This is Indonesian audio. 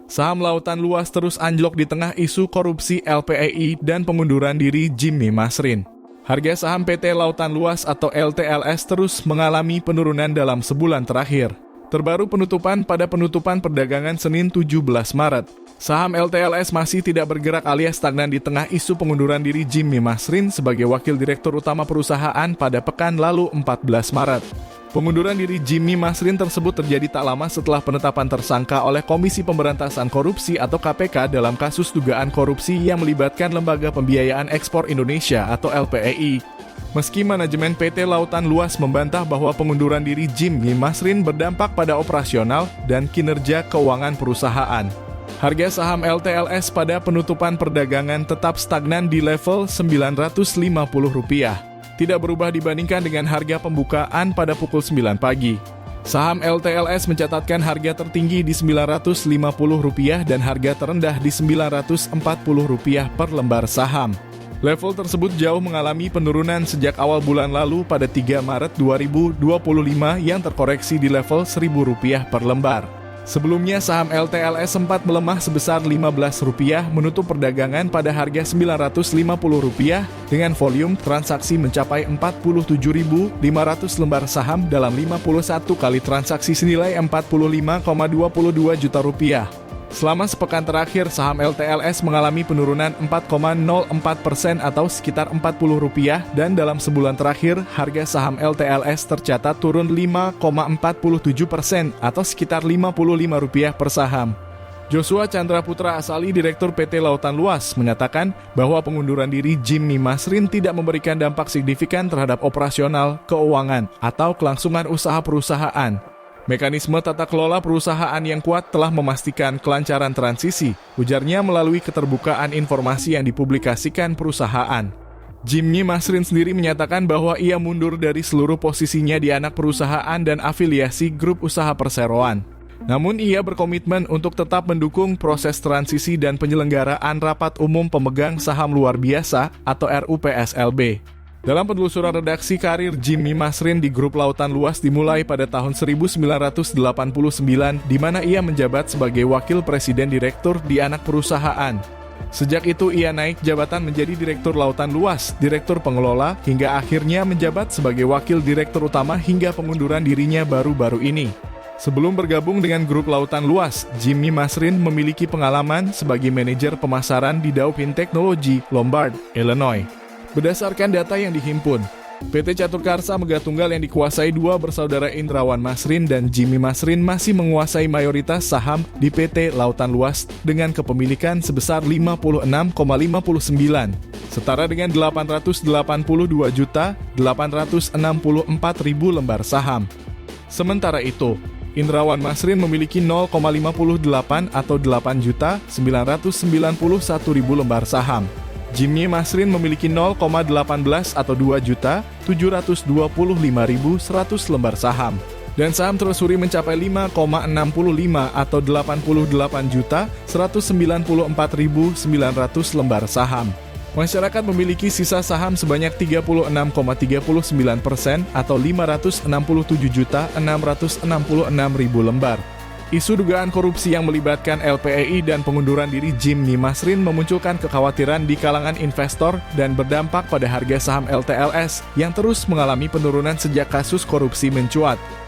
Saham lautan luas terus anjlok di tengah isu korupsi LPEI dan pengunduran diri Jimmy Masrin. Harga saham PT Lautan Luas atau LTLS terus mengalami penurunan dalam sebulan terakhir. Terbaru penutupan pada penutupan perdagangan Senin 17 Maret. Saham LTLS masih tidak bergerak alias stagnan di tengah isu pengunduran diri Jimmy Masrin sebagai Wakil Direktur Utama perusahaan pada pekan lalu 14 Maret. Pengunduran diri Jimmy Masrin tersebut terjadi tak lama setelah penetapan tersangka oleh Komisi Pemberantasan Korupsi atau KPK dalam kasus dugaan korupsi yang melibatkan Lembaga Pembiayaan Ekspor Indonesia atau LPEI. Meski manajemen PT Lautan Luas membantah bahwa pengunduran diri Jimmy Masrin berdampak pada operasional dan kinerja keuangan perusahaan. Harga saham LTLS pada penutupan perdagangan tetap stagnan di level Rp950. Tidak berubah dibandingkan dengan harga pembukaan pada pukul 9 pagi. Saham LTLS mencatatkan harga tertinggi di Rp950 dan harga terendah di Rp940 per lembar saham. Level tersebut jauh mengalami penurunan sejak awal bulan lalu pada 3 Maret 2025 yang terkoreksi di level Rp1.000 per lembar. Sebelumnya saham LTLS sempat melemah sebesar Rp15 menutup perdagangan pada harga Rp950 dengan volume transaksi mencapai 47.500 lembar saham dalam 51 kali transaksi senilai Rp45,22 juta. Selama sepekan terakhir, saham LTLS mengalami penurunan 4,04% atau sekitar Rp40 dan dalam sebulan terakhir, harga saham LTLS tercatat turun 5,47% atau sekitar Rp55 per saham. Joshua Chandra Putra Asali, Direktur PT Lautan Luas, menyatakan bahwa pengunduran diri Jimmy Masrin tidak memberikan dampak signifikan terhadap operasional, keuangan, atau kelangsungan usaha perusahaan. Mekanisme tata kelola perusahaan yang kuat telah memastikan kelancaran transisi, ujarnya melalui keterbukaan informasi yang dipublikasikan perusahaan. Jimmy Masrin sendiri menyatakan bahwa ia mundur dari seluruh posisinya di anak perusahaan dan afiliasi grup usaha perseroan. Namun ia berkomitmen untuk tetap mendukung proses transisi dan penyelenggaraan Rapat Umum Pemegang Saham Luar Biasa atau RUPSLB. Dalam penelusuran redaksi, karir Jimmy Masrin di grup Lautan Luas dimulai pada tahun 1989, di mana ia menjabat sebagai Wakil Presiden Direktur di anak perusahaan. Sejak itu ia naik jabatan menjadi Direktur Lautan Luas, Direktur Pengelola, hingga akhirnya menjabat sebagai Wakil Direktur Utama hingga pengunduran dirinya baru-baru ini. Sebelum bergabung dengan grup Lautan Luas, Jimmy Masrin memiliki pengalaman sebagai manajer pemasaran di Dauphin Technology, Lombard, Illinois. Berdasarkan data yang dihimpun, PT Catur Karsa Mega Tunggal yang dikuasai dua bersaudara Indrawan Masrin dan Jimmy Masrin masih menguasai mayoritas saham di PT Lautan Luas dengan kepemilikan sebesar 56,59, setara dengan 882.864.000 lembar saham. Sementara itu, Indrawan Masrin memiliki 0,58 atau 8.991.000 lembar saham. Jimmy Masrin memiliki 0,18 atau 2.725.100 lembar saham. Dan saham Treasury mencapai 5,65 atau 88.194.900 lembar saham. Masyarakat memiliki sisa saham sebanyak 36,39% atau 567.666.000 lembar. Isu dugaan korupsi yang melibatkan LPEI dan pengunduran diri Jimmy Masrin memunculkan kekhawatiran di kalangan investor dan berdampak pada harga saham LTLS yang terus mengalami penurunan sejak kasus korupsi mencuat.